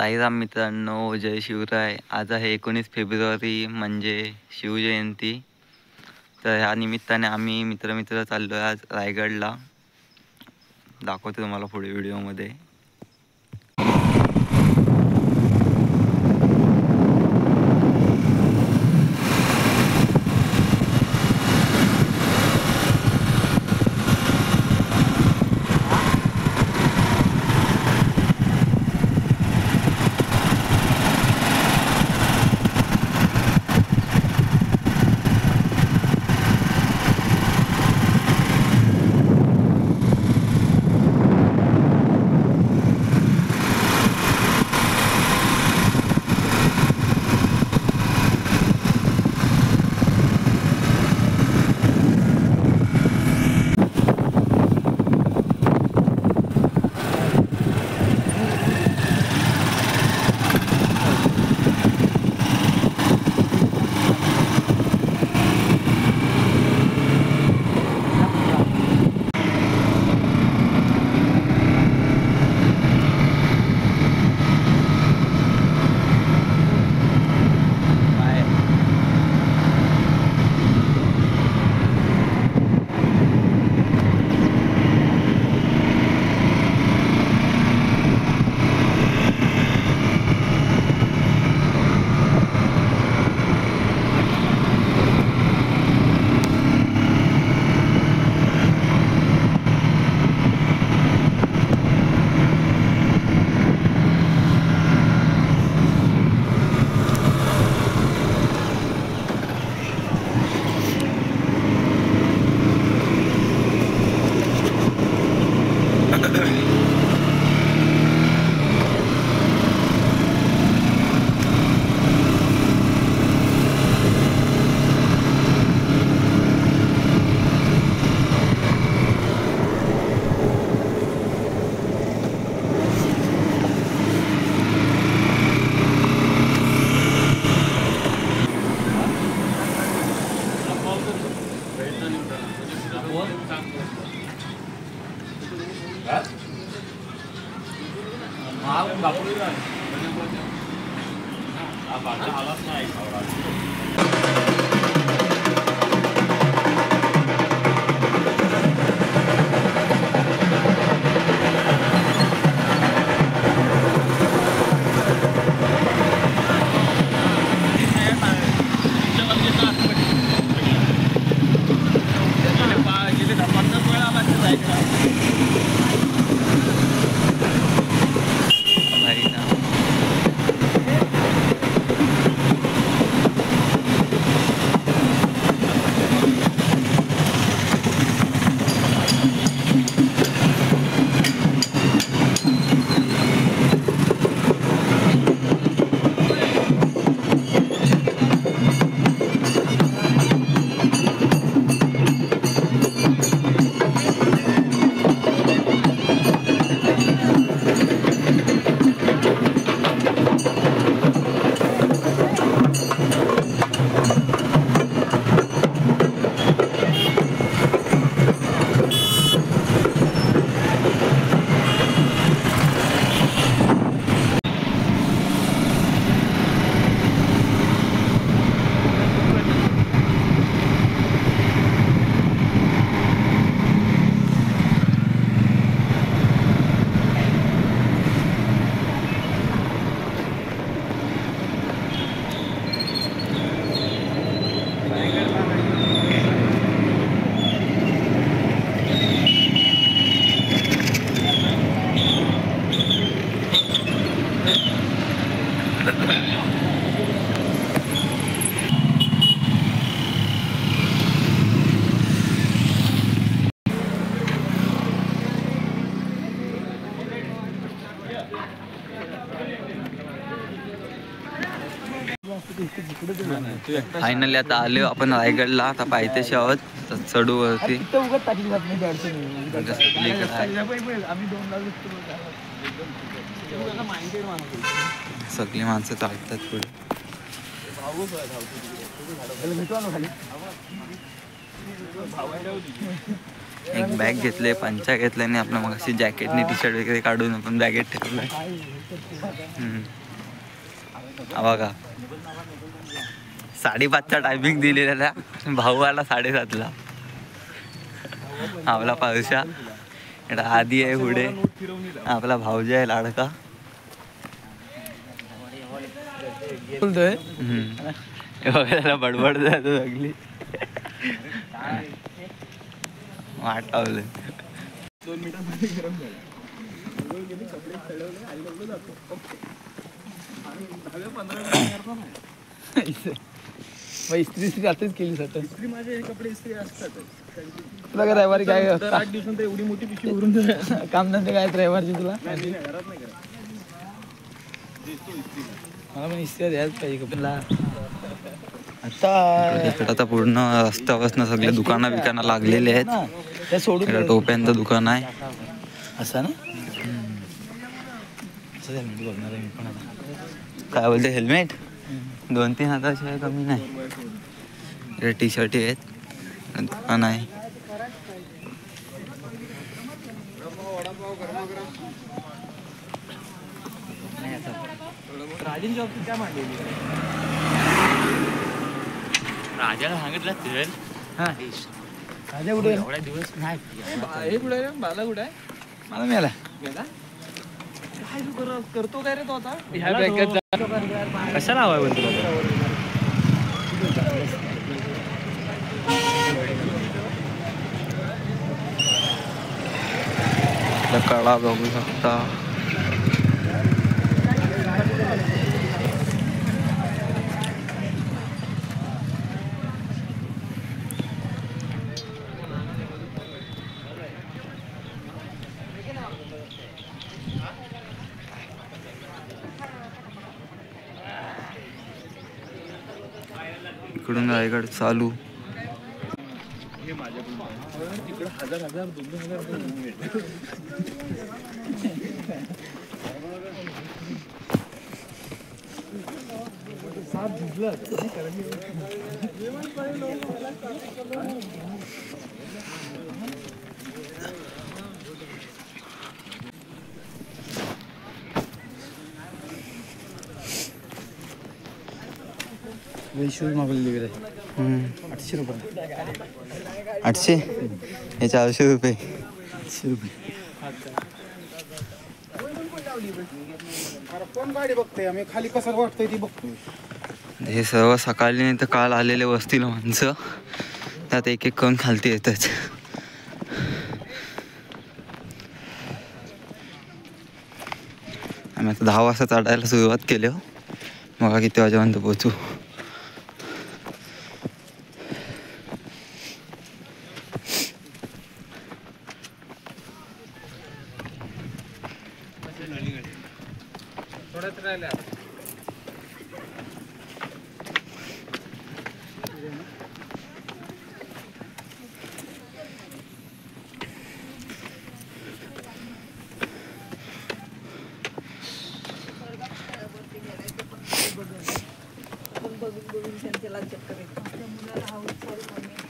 साईराम मित्रांनो, जय शिवराय. आज आहे 19 फेब्रुवारी म्हणजे शिवजयंती. तर ह्या निमित्ताने आम्ही मित्र चाललो आहे आज रायगडला. दाखवतो तुम्हाला पुढे व्हिडिओमध्ये. फायनली आता आलो आपण रायगडला. आता पायथ्याशी आहोत, चढू वरती. सगळी माणसं चालतात पुढे. एक बॅग घेतले, पंचा घेतले आणि आपलं मग अशी जॅकेटने टी शर्ट वगैरे काढून आपण बॅगेत ठेवलंय. बघा 5:30चा टायमिंग दिलेला, भाऊ आला 7:30ला. आपला पावसा आधी आहे, पुढे आपला भाऊजी आहे लाडका. बोलतोय त्याला बडबड जातो सगळी वाट लावले. 2 मिनिटांमध्ये गरम झालं. इस्त्री आताच केली सट. इस्त्री माझे हे कपडे इस्त्री असतात. तुला काय रविवारी काय 8 दिवसांत एवढी मोठी पिशवी भरून काम धंदे काय रविवारची तुला? घरात नाही करत. मला पण इस्त्री द्यायच पाहिजे कपडा. आता पूर्ण रस्त्यापासून सगळे दुकानं बिकानं लागलेले आहेत. सोडून टोप्यांचं दुकान आहे असं ना. बघणार आहे मी पण आता. काय बोलते, हेल्मेट 2-3 हजाराशिवाय कमी नाही. टी शर्ट आहेत, दुकान आहे. राजेंची ऑफिस काय मांडलेली? राजाला सांगितलं तेल. हा राजा कुठे? एवढ्या दिवस नाही. हे कुठे बाला कुठे आहे? मला मिळाला. काय तू करतो काय रे तो आता? ह्या बॅगेत कशाला हवाय पण तुला? कडा बघू शकता. इकडून रायगड चालू. तिकडे 1000-2000 साप भिजला. शूज मागवलेली वगैरे 800 रुपये. 800 हे 400 रुपये. 800 रुपये. कोण गाडी बघतोय? आम्ही खाली कसं वाटतंय ती बघतोय. हे सर्व सकाळी नाही तर काल आलेले वस्तीला माणसं, त्यात एक एक करून खालती येतात. आम्ही आता 10 वाजता चढायला सुरुवात केली. मग किती वाजेपर्यंत पोहोचू. थोडंच राहिलं.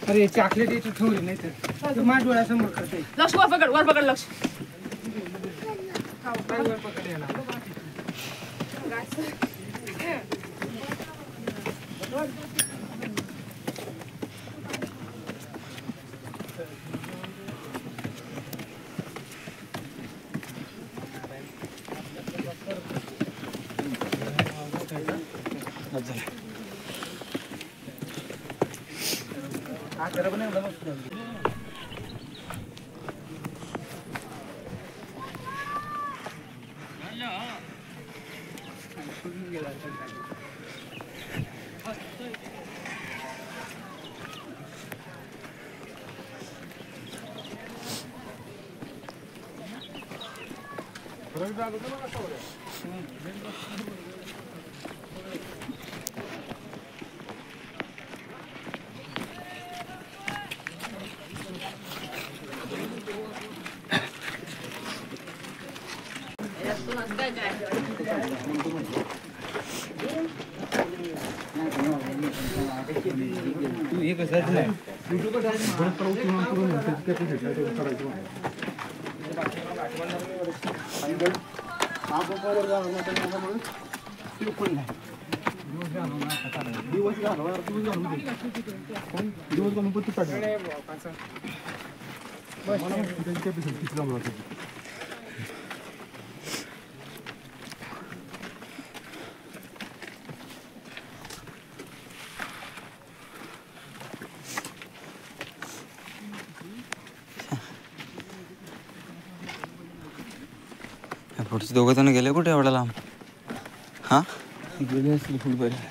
अरे चॉकलेट इथे ठेवली नाही तर माझ्या डोळ्यासमोर करते. लक्ष वर पकड लक्ष. वर पकड याला. तू हे कसं नाही पुढचे दोघं जण गेले कुठे एवढा लांब? हा गेले असले फुल बरे.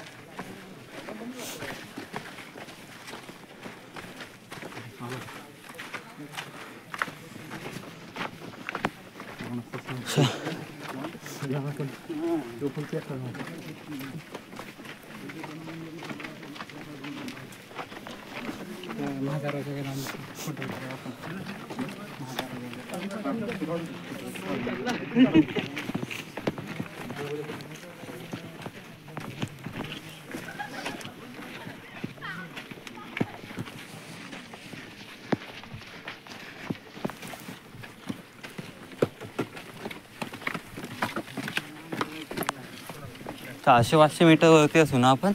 सहाशे 500 मीटर वरती असू ना आपण?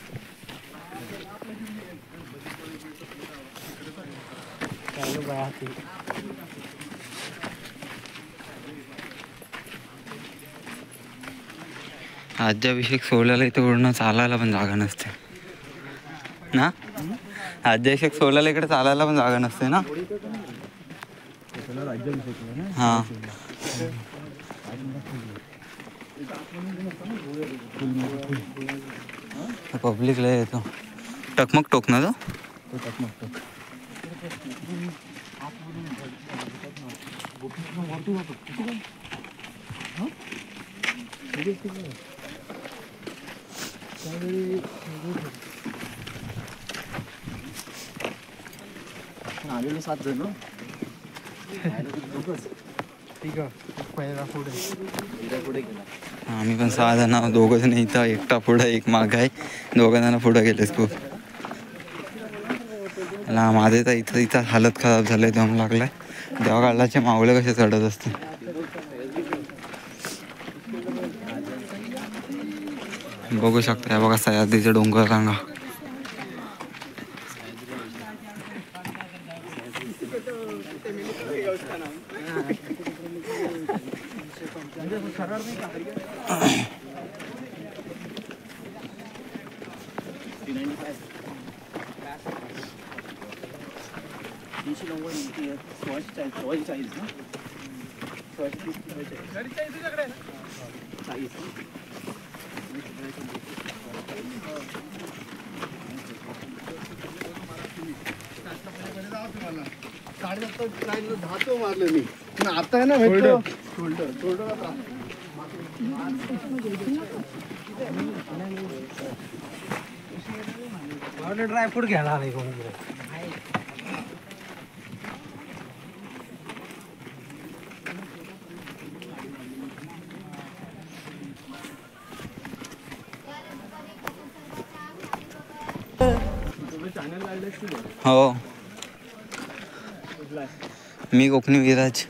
राज्याभिषेक सोहळ्याला इथे पूर्ण चालायला पण जागा नसते ना. राज्याभिषेक सोहळ्याला इकडे चालायला पण जागा नसते ना. हा पब्लिक लय येतो. टकमक टोक ना तो. आलेलो 7 जण. आम्ही पण 6 जण, 2 जण इथं, एकटा पुढं एक माग आहे. 2 जण पुढं गेलेच खूप. माझे तर इथं हालत खराब झालंय, दम लागलाय. देवा काढलाचे मावळे कसे चढत असते. बघू शकता बघा सह्याद्रीचे डोंगर रांगा. मारलं मी आता आहे ना भेटतो. ड्रायफ्रूट घ्यायला आलाय कोण. हो मी कोकणी विराज.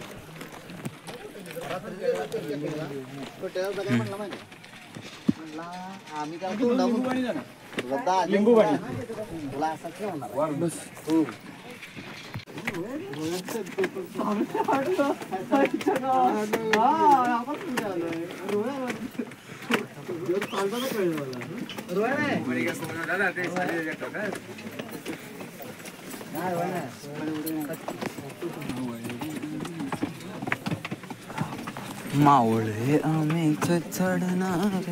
मावळे आम्हीच चढणार.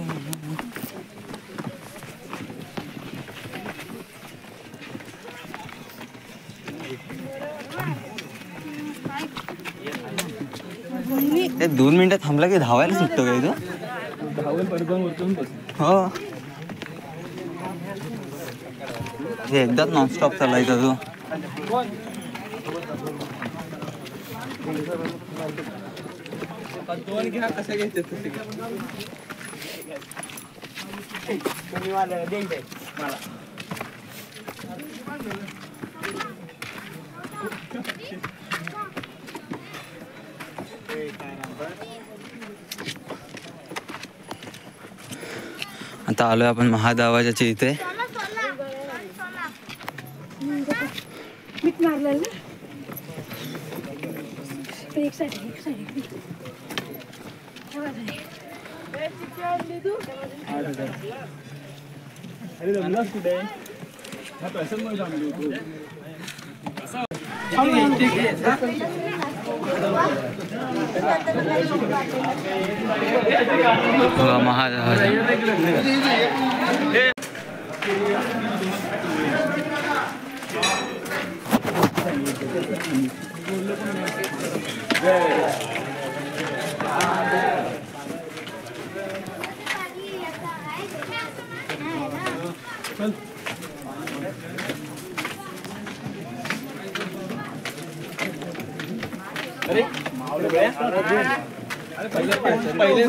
ते 2 मिनिटं थांबला की धावायला सुटतो काय तो. हो हे एकदाच नॉनस्टॉप चालायचा तो. दोन घ्या कसे घ्यायचे मला आता आलोय आपण महादेवाच्या इथे.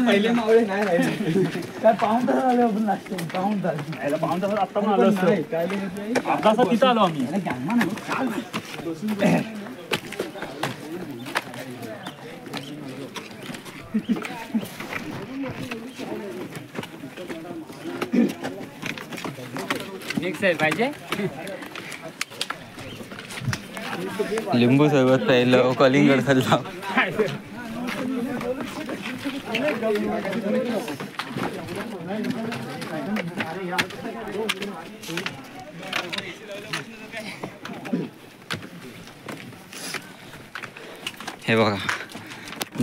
पहिले मावळे नाही राहिले. काय पाऊण तास आले आपण लागतो. पाऊण तास आता पण आलो असतो. अभ्यासात तिथं आलो आम्ही. नेक्स्ट आहे पाहिजे. लिंबू सरबत प्यायलं, कलिंगड खाल्लं. हे बघा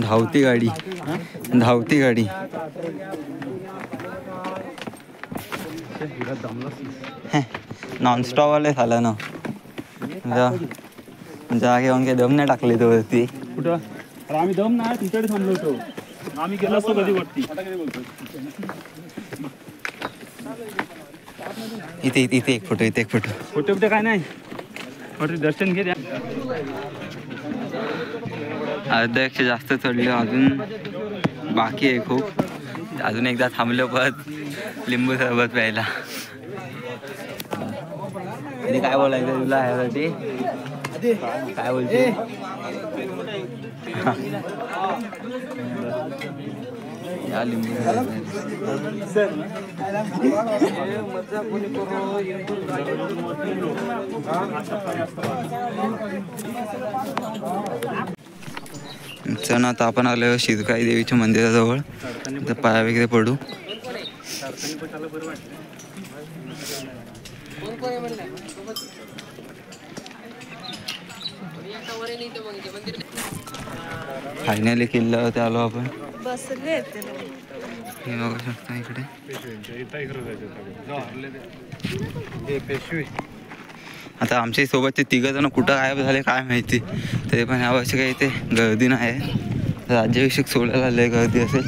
धावती गाडी, धावती गाडी. नॉनस्टॉप वाले झालं ना. जागे काही दम नाही टाकले तो वरती. कुठं? अरे आम्ही दम नाही तुमच्याकडे थांबलो होतो. आम्ही गेलो असतो कधी वरती. इथे इथे एक फोटो, इथे एक फोटो. फोटो बिटो काय नाही. दर्शन घे. अर्ध्यापेक्षा जास्त चढले, अजून बाकी आहे खूप. अजून एकदा थांबलो परत लिंबू सरबत प्यायला. आणि काय बोलायचं तुला ह्यासाठी? काय बोलते? या लिंबू चल आता आपण आलो शिरकाई देवीच्या मंदिराजवळ. तर पाया वगैरे पडू. फायनली किल्ल्यावरती आलो आपण. हे बघू शकता इकडे. आता आमच्या सोबतचे 3 जण कुठं गायब झाले काय माहिती. तरी पण यावर्षी काही इथे गर्दी नाही आहे. राज्याभिषेक सोहळ्याला लय गर्दी असेल.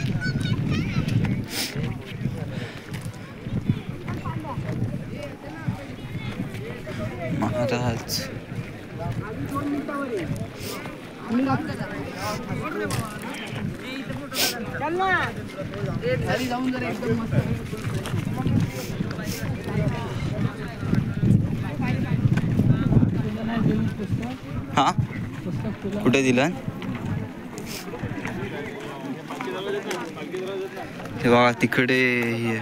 महाराज हा कुठे दिलं? हे बघा तिकडे हे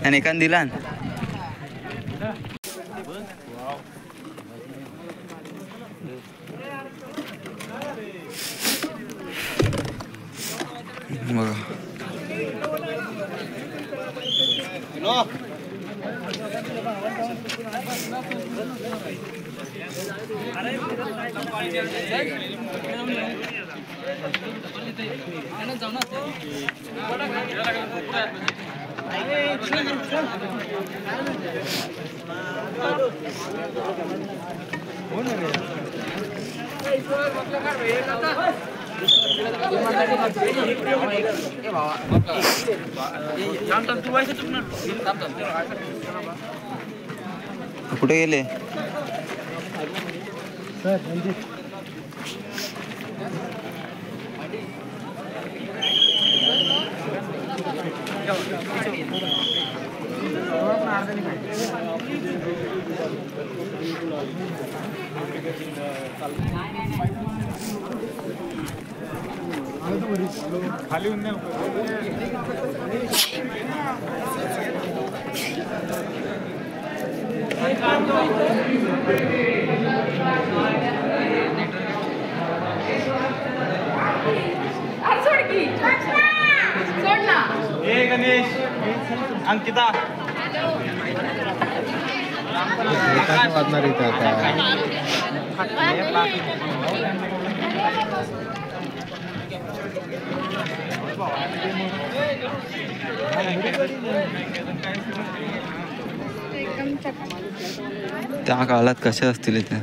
आणि एकान दिला. बघा कुठे गेले? खाली गणेश अंकिता वाजणार इथं आता त्या काळात कसे असतील इथे.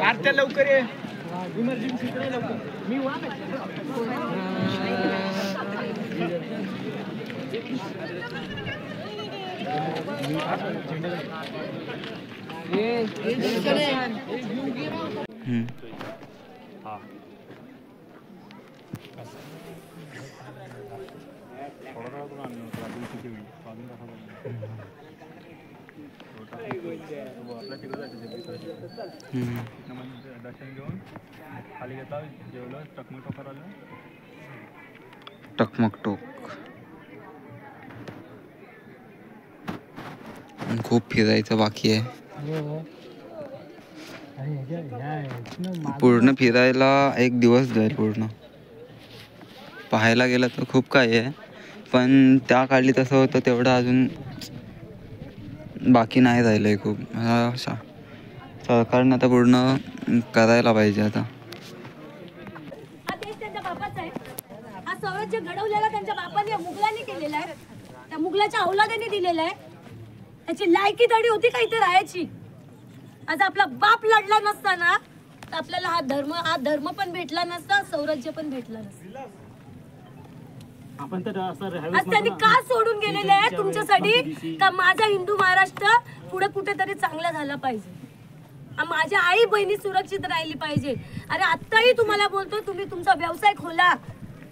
आरत्या लवकर ये. इमर्जन्सी लवकर. मी दर्शन घेऊन खाली घेता जेवलं टकमक टोकर आलं. टकमक टोक खूप फिरायचं बाकी आहे. पूर्ण फिरायला एक दिवस जाईल. पूर्ण पाहायला गेलं तर खूप काही आहे, पण त्या काळी तसं होतं तेवढं अजून बाकी नाही राहिलंय खूप. सरकारने आता पूर्ण करायला पाहिजे. आता हा देश त्यांच्या बापाचा आहे. हा स्वराज्य घडवलेला त्यांच्या बापाने मुघलांनी केलेला आहे. त्या मुघलाच्या औलादाने दिलेला आहे. त्याची लायकी तडी होती का इथे राहायची. आज आपला बाप लढला नसता ना तर आपल्याला हा धर्म पण भेटला नसता, स्वराज्य पण भेटला नसता. आज त्यांनी का सोडून गेलेले आहे तुमच्यासाठी का माझा हिंदू महाराष्ट्र पुढे कुठेतरी चांगला झाला पाहिजे, माझ्या आई बहिणी सुरक्षित राहिली पाहिजे. अरे आत्ताही तुम्हाला बोलतो, तुम्ही तुमचा व्यवसाय खोला.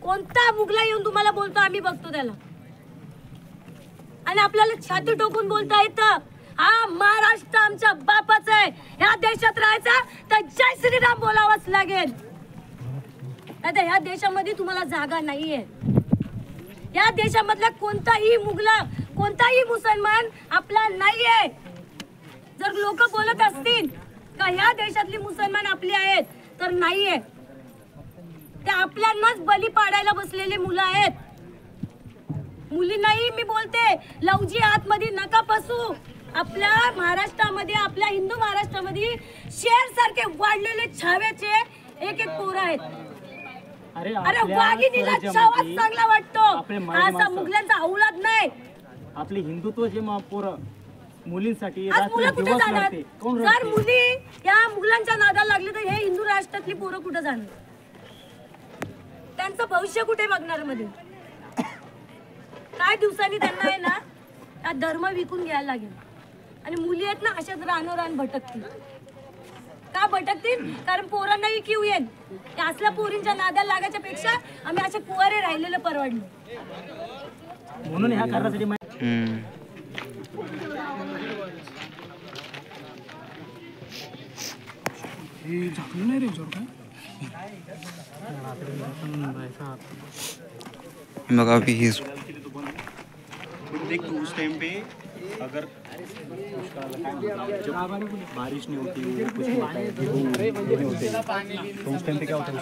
कोणता मुघला येऊन तुम्हाला बोलतो आम्ही बघतो त्याला, आणि आपल्याला छाती टोकून बोलता येतं हा महाराष्ट्र आमच्या बापाचा आहे. ह्या देशात राहायचा तर जय श्रीराम बोलावंच लागेल. आता ह्या देशामध्ये तुम्हाला जागा नाहीये. या देशामधला कोणताही मुघला कोणताही मुसलमान आपला नाहीये. जर लोक बोलत असतील का ह्या देशातली मुसलमान आपली आहेत तर नाहीये. ते आपल्यालाच बली पाडायला बसलेले मुलं आहेत. मुलींनाही मी बोलते, लवजी आतमध्ये नका पसू. आपल्या महाराष्ट्रामध्ये, आपल्या हिंदू महाराष्ट्रामध्ये शेर सारखे वाढलेले छाव्याचे एक एक पोरं आहेत. अरे वाघिणीला छावाच चांगला वाटतो, असा मुघलांचा औलाद नाही. आपले हिंदुत्वाचे पोरं मुलींसाठी आज मुलं कुठे जाणार. जर मुली या मुघलांच्या नादाला लागले तर हे हिंदू राष्ट्रातली पोरं कुठे जाणार. त्यांचं भविष्य कुठे बघणार मध्ये. काय दिवसांनी त्यांना आहे ना हा धर्म विकून घ्यायला लागेल. आणि मुली आहेत ना अशाच रानोरान भटकतील. का भटकतील, कारण पोरांनाही किव येईल. त्या असल्या पोरींच्या नादाला लागायच्या पेक्षा आम्ही असे कुवारे राहिलेलं परवडलं. म्हणून ह्या कारणासाठी बघा विहीर. देख उस टाइम पे अगर बारिश नहीं होती, कुछ नहीं होता है, नहीं होते, तो उस टाइम पे क्या होता है.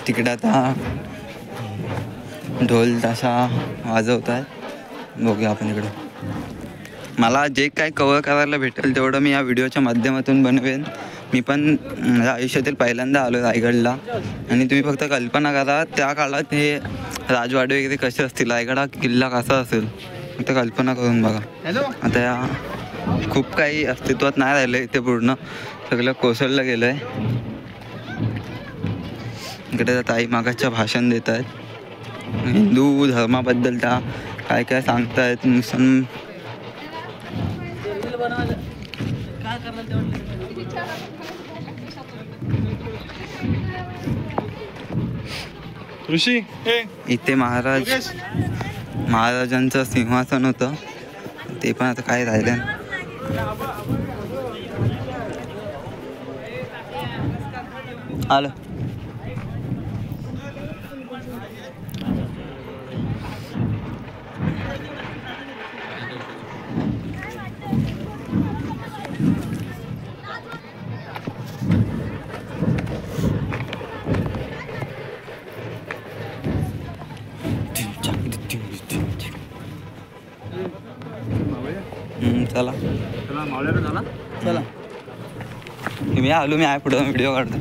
तिकडे आता ढोल ताशा वाजवतात. बघूया आपण इकडे. मला जे काय कव्हर करायला भेटेल तेवढं मी या व्हिडिओच्या माध्यमातून बनवेन. मी पण माझ्या आयुष्यातील पहिल्यांदा आलो रायगडला, आणि तुम्ही फक्त कल्पना करा त्या काळात हे राजवाडे वगैरे कसे असतील, रायगड हा किल्ला कसा असेल फक्त कल्पना करून बघा. आता या खूप काही अस्तित्वात नाही राहिलं इथे, पूर्ण सगळं कोसळलं गेलं आहे. इकडे ताई मागाच्या भाषण देत आहेत, हिंदू धर्माबद्दल त्या काय काय सांगतायत. ऋषी इथे महाराजांचं सिंहासन होतं, ते पण आता काय राहिलं. आलं चला चला. मी आलो, मी आहे पुढं व्हिडिओ काढतो.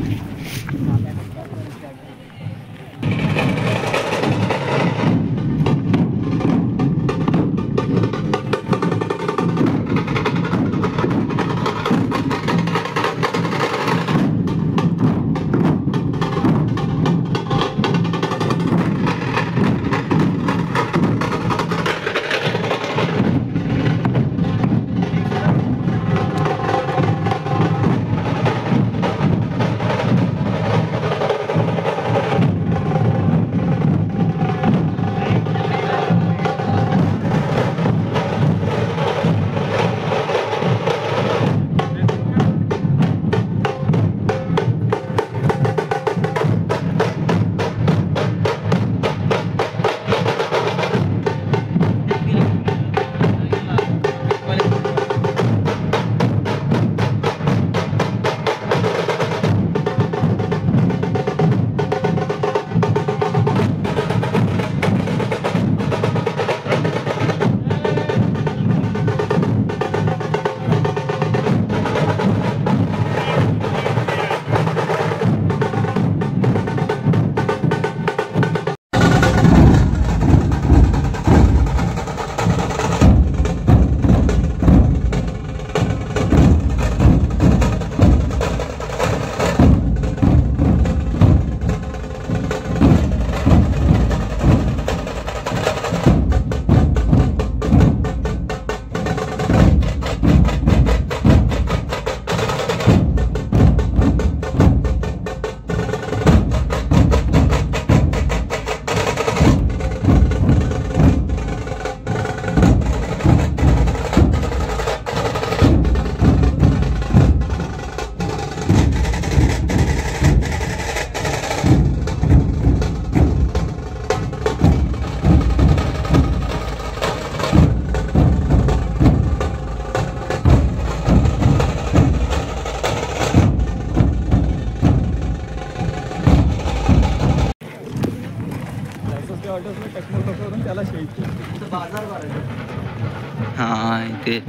हां, इथे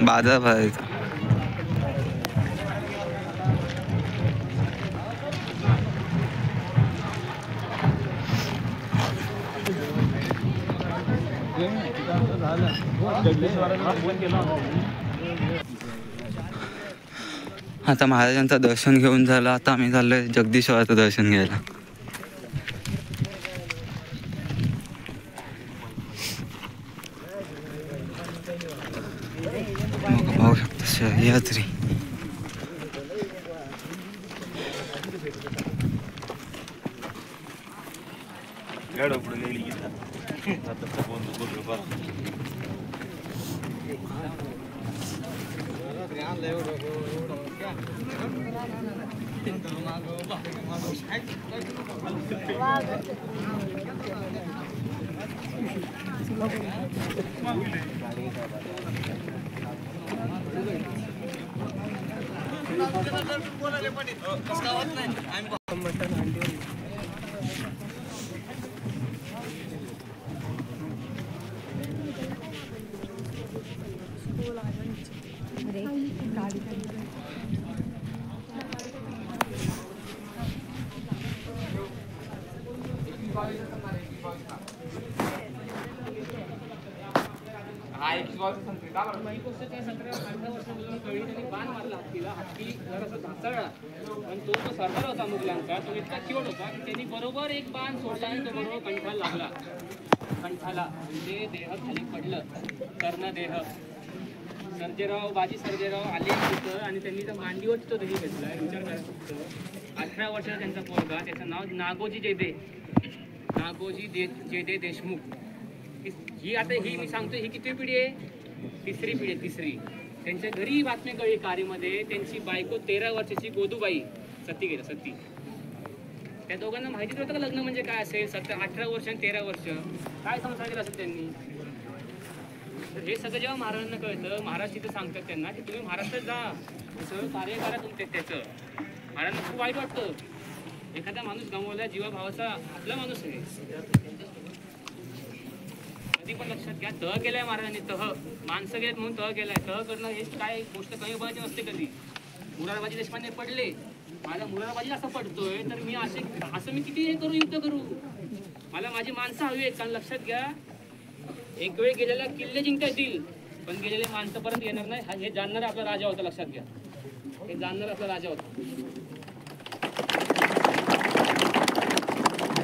बाजार भरायचा. आता महाराजांचं दर्शन घेऊन झालं, आता आम्ही चाललोय जगदीश्वराचं दर्शन घ्यायला. पाहू शकता सह्याद्री. कळली त्यांनी बाण मारला हत्तीला. हत्ती जरासा ढासळला पण तो जो सरदार होता मुघलांचा तो इतका चिवट होता की त्यांनी बरोबर एक बाण सोडला आणि तो बरोबर कंठाला लागला. कंठाला म्हणजे देह खाली पडलं. कर्णदेह. बाजी सर्जेराव आले तिथं आणि त्यांनी त्या मांडीवर तो दही घेतला. विचार करायचा 18 वर्षाचा त्यांचा पोरगा. त्याचं नाव नागोजी जेदे. नागोजी जेदे देशमुख. ही मी सांगतो ही किती पिढी आहे? तिसरी पिढी आहे. तिसरी. त्यांच्या घरी बातमी कळली कारमध्ये त्यांची बायको 13 वर्षाची गोदूबाई सती गेला. सती. त्या दोघांना माहितीच होतं का लग्न म्हणजे काय असेल? 18 वर्ष आणि 13 वर्ष काय संसार केला असेल त्यांनी? तर हे सगळं जेव्हा महाराजांना कळतं, महाराज तिथं सांगतात त्यांना की तुम्ही महाराष्ट्रात जा, सगळं कार्य करा तुमचे. त्याचं महाराजांना खूप वाईट वाटतं. एखादा माणूस गमावला जीवाभावाचा आपला माणूस आहे. कधी पण लक्षात घ्या, तह केलाय महाराजांनी. तह माणसं गेलेत म्हणून तह केलाय. तह करणं हे काय गोष्ट कमी बनायची नसते कधी. मुरारबाजी देशपांडे पडले, माझा मुरारबाजी असं पडतोय तर मी असं मी किती हे करू, युद्ध करू. मला माझी माणसं हवी आहेत. कारण लक्षात घ्या, एक वेळ गेलेला किल्ले जिंकता येतील पण गेलेले माणसं परत येणार नाही. हे जाणणारा आपला राजा होता. लक्षात घ्या, हे जाणणारा आपला राजा होता.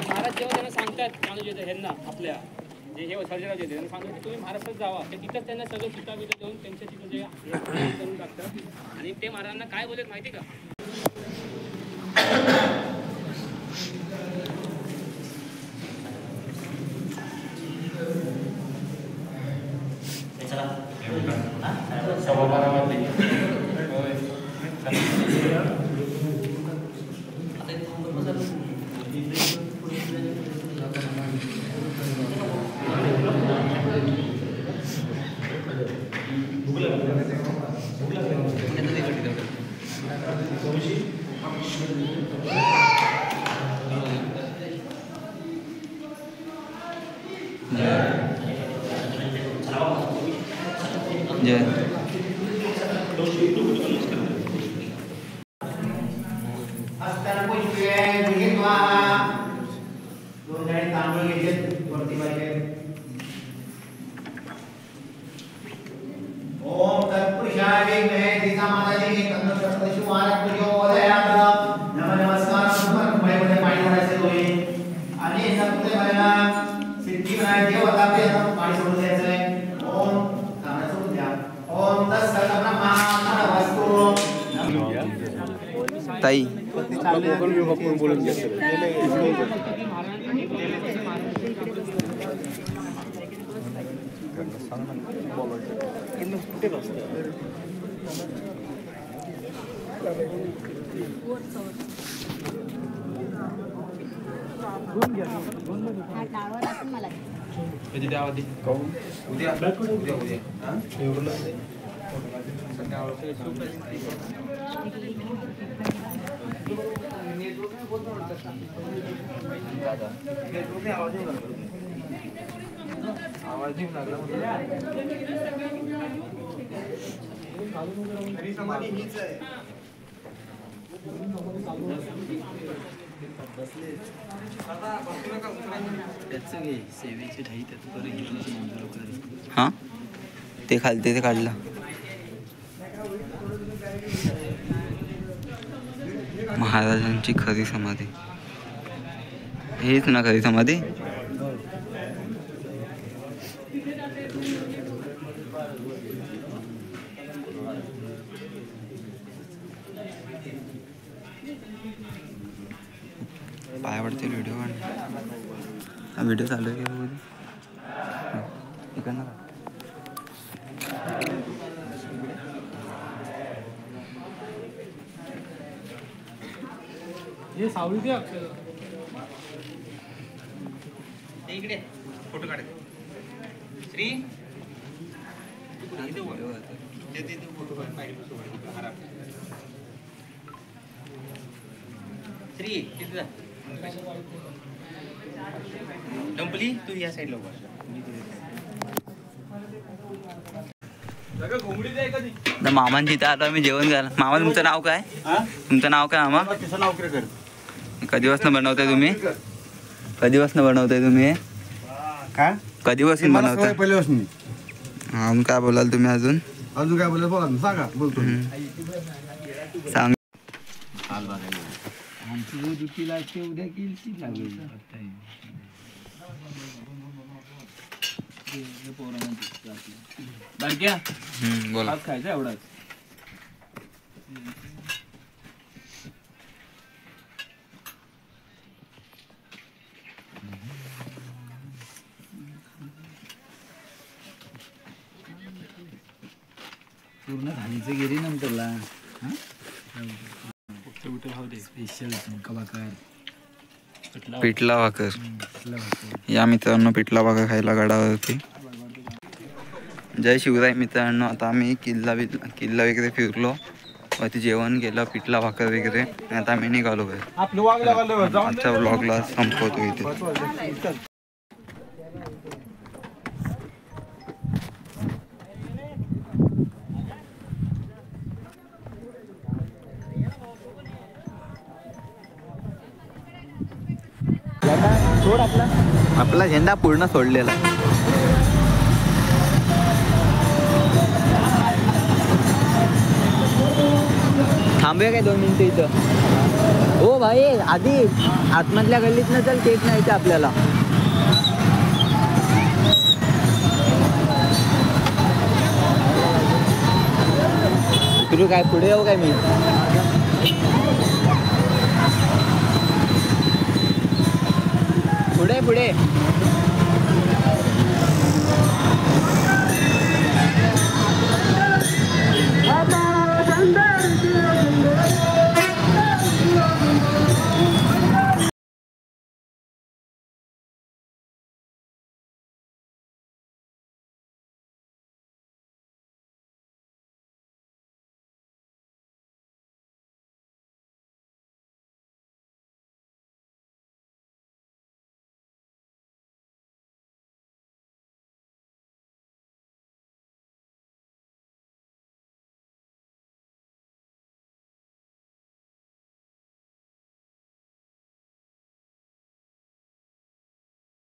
महाराज जेव्हा त्यांना सांगतात चांगलं ह्यांना आपल्या जे हे सर्जेराव देते त्यांना सांगतात की तुम्ही महाराष्ट्रात जावा. ते तिथंच त्यांना सगळं चिता बिता देऊन त्यांच्या तिथं जे करून टाकतात. आणि ते महाराजांना काय बोलत माहिती का? ताई हा ते खालते ते काढलं. महाराजांची खरी समाधी हेच ना खरी समाधी. पाय पडते व्हिडिओ काढ. व्हिडिओ चालू आहे का? इकडनं हे सावळी दे इकडे फोटो काढ. श्री श्री तिथे डंपली तू या साईडला मामांची इथं आता आम्ही जेवण करायला. मामा तुमचं नाव काय? तुमचं नाव काय मामा? कधीपासून बनवताय तुम्ही? कधीपासून बनवताय तुम्ही? काय कधीपासून बनवताय? पहिल्यापासून अजून काय बोलाल तुम्ही अजून अजून काय बोलायचं बोला ना, सांगा बोलतो सांग. आमची जो दुखी लागते उद्या किती लागेल बारक्या बोला. आज खायचा एवढाच पूर्ण धानीचं गिरी नंतरला स्पेशल पिठला भाकर. या मित्रांनो पिठला भाकर खायला गडावरती. जय शिवराय मित्रांनो. आता आम्ही किल्ला वगैरे फिरलो, वरती जेवण केलं, पिठला भाकर वगैरे. आता आम्ही निघालो घरी. आजच्या व्लॉगला संपवतो इथे. सोड आपला झेंडा पूर्ण सोडलेला. थांबूया काय 2 मिनिटं इथं. हो भाई आधी आतमधल्या गल्लीतनं चल, तेच नाही इथं आपल्याला. उतरू काय पुढे येऊ काय मी. पुढे